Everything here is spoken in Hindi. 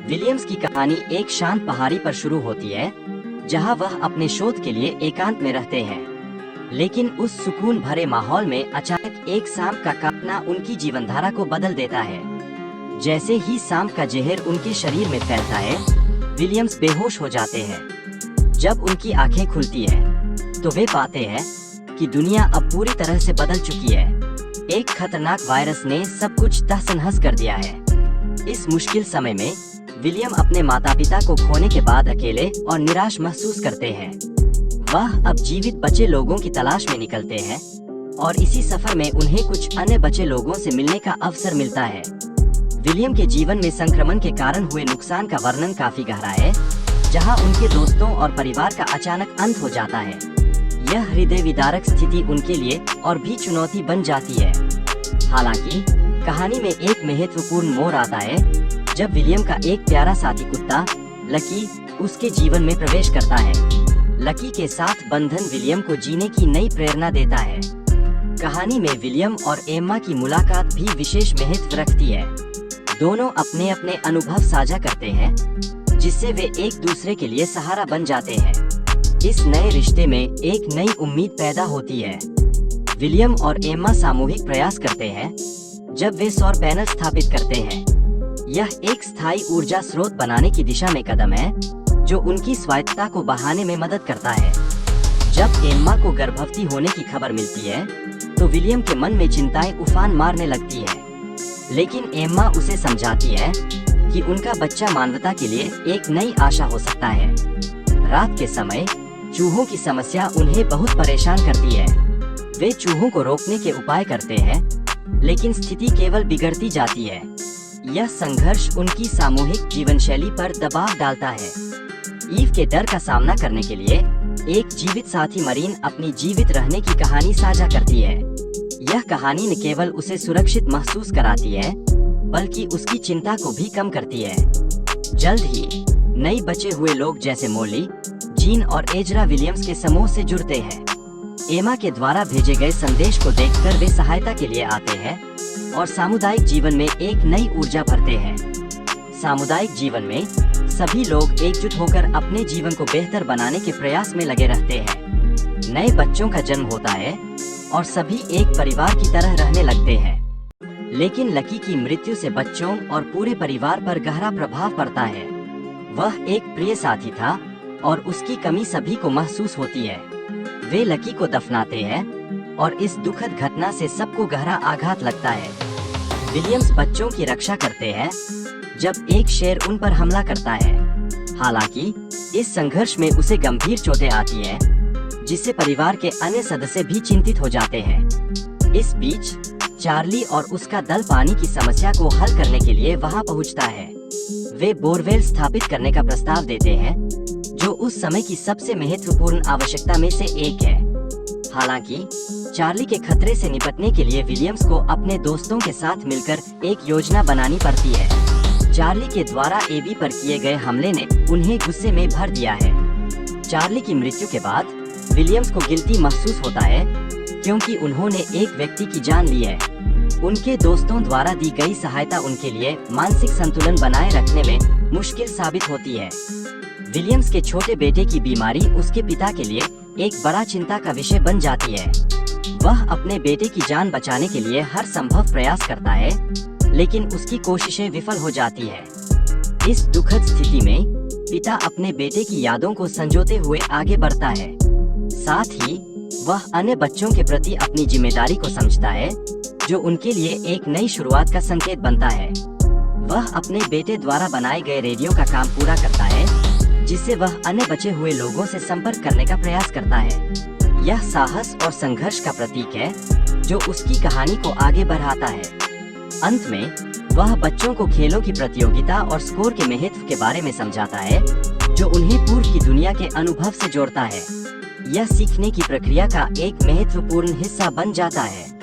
विलियम्स की कहानी एक शांत पहाड़ी पर शुरू होती है, जहां वह अपने शोध के लिए एकांत में रहते हैं। लेकिन उस सुकून भरे माहौल में अचानक एक सांप का काटना उनकी जीवनधारा को बदल देता है। जैसे ही सांप का जहर उनके शरीर में फैलता है, विलियम्स बेहोश हो जाते हैं। जब उनकी आंखें खुलती है, तो वे पाते हैं कि दुनिया अब पूरी तरह से बदल चुकी है। एक खतरनाक वायरस ने सब कुछ तहस-नहस कर दिया है। इस मुश्किल समय में विलियम अपने माता पिता को खोने के बाद अकेले और निराश महसूस करते हैं। वह अब जीवित बचे लोगों की तलाश में निकलते हैं और इसी सफर में उन्हें कुछ अन्य बचे लोगों से मिलने का अवसर मिलता है। विलियम के जीवन में संक्रमण के कारण हुए नुकसान का वर्णन काफी गहरा है, जहां उनके दोस्तों और परिवार का अचानक अंत हो जाता है। यह हृदय विदारक स्थिति उनके लिए और भी चुनौती बन जाती है। हालांकि कहानी में एक महत्वपूर्ण मोड़ आता है, जब विलियम का एक प्यारा साथी कुत्ता लकी उसके जीवन में प्रवेश करता है। लकी के साथ बंधन विलियम को जीने की नई प्रेरणा देता है। कहानी में विलियम और एम्मा की मुलाकात भी विशेष महत्व रखती है। दोनों अपने अपने अनुभव साझा करते हैं, जिससे वे एक दूसरे के लिए सहारा बन जाते हैं। इस नए रिश्ते में एक नई उम्मीद पैदा होती है। विलियम और एम्मा सामूहिक प्रयास करते हैं जब वे सौर पैनल स्थापित करते हैं। यह एक स्थायी ऊर्जा स्रोत बनाने की दिशा में कदम है, जो उनकी स्वायत्तता को बढ़ाने में मदद करता है। जब एम्मा को गर्भवती होने की खबर मिलती है, तो विलियम के मन में चिंताएं उफान मारने लगती है। लेकिन एम्मा उसे समझाती है कि उनका बच्चा मानवता के लिए एक नई आशा हो सकता है। रात के समय चूहों की समस्या उन्हें बहुत परेशान करती है। वे चूहों को रोकने के उपाय करते हैं, लेकिन स्थिति केवल बिगड़ती जाती है। यह संघर्ष उनकी सामूहिक जीवन शैली पर दबाव डालता है। ईव के डर का सामना करने के लिए एक जीवित साथी मरीन अपनी जीवित रहने की कहानी साझा करती है। यह कहानी न केवल उसे सुरक्षित महसूस कराती है, बल्कि उसकी चिंता को भी कम करती है। जल्द ही नए बचे हुए लोग जैसे मोली, जीन और एजरा विलियम्स के समूह से जुड़ते हैं। एम्मा के द्वारा भेजे गए संदेश को देखकर वे सहायता के लिए आते हैं और सामुदायिक जीवन में एक नई ऊर्जा भरते हैं। सामुदायिक जीवन में सभी लोग एकजुट होकर अपने जीवन को बेहतर बनाने के प्रयास में लगे रहते हैं। नए बच्चों का जन्म होता है और सभी एक परिवार की तरह रहने लगते हैं। लेकिन लकी की मृत्यु से बच्चों और पूरे परिवार पर गहरा प्रभाव पड़ता है। वह एक प्रिय साथी था और उसकी कमी सभी को महसूस होती है। वे लकी को दफनाते हैं और इस दुखद घटना से सबको गहरा आघात लगता है। विलियम्स बच्चों की रक्षा करते हैं जब एक शेर उन पर हमला करता है। हालांकि इस संघर्ष में उसे गंभीर चोटें आती हैं, जिससे परिवार के अन्य सदस्य भी चिंतित हो जाते हैं। इस बीच चार्ली और उसका दल पानी की समस्या को हल करने के लिए वहां पहुंचता है। वे बोरवेल स्थापित करने का प्रस्ताव देते हैं, जो उस समय की सबसे महत्वपूर्ण आवश्यकता में से एक है। हालांकि चार्ली के खतरे से निपटने के लिए विलियम्स को अपने दोस्तों के साथ मिलकर एक योजना बनानी पड़ती है। चार्ली के द्वारा एबी पर किए गए हमले ने उन्हें गुस्से में भर दिया है। चार्ली की मृत्यु के बाद विलियम्स को गिल्टी महसूस होता है, क्योंकि उन्होंने एक व्यक्ति की जान ली है। उनके दोस्तों द्वारा दी गई सहायता उनके लिए मानसिक संतुलन बनाए रखने में मुश्किल साबित होती है। विलियम्स के छोटे बेटे की बीमारी उसके पिता के लिए एक बड़ा चिंता का विषय बन जाती है। वह अपने बेटे की जान बचाने के लिए हर संभव प्रयास करता है, लेकिन उसकी कोशिशें विफल हो जाती है। इस दुखद स्थिति में पिता अपने बेटे की यादों को संजोते हुए आगे बढ़ता है। साथ ही वह अन्य बच्चों के प्रति अपनी जिम्मेदारी को समझता है, जो उनके लिए एक नई शुरुआत का संकेत बनता है। वह अपने बेटे द्वारा बनाए गए रेडियो का काम पूरा करता है, जिससे वह अन्य बचे हुए लोगों से संपर्क करने का प्रयास करता है। यह साहस और संघर्ष का प्रतीक है, जो उसकी कहानी को आगे बढ़ाता है। अंत में वह बच्चों को खेलों की प्रतियोगिता और स्कोर के महत्व के बारे में समझाता है, जो उन्हें पूर्व की दुनिया के अनुभव से जोड़ता है। यह सीखने की प्रक्रिया का एक महत्वपूर्ण हिस्सा बन जाता है।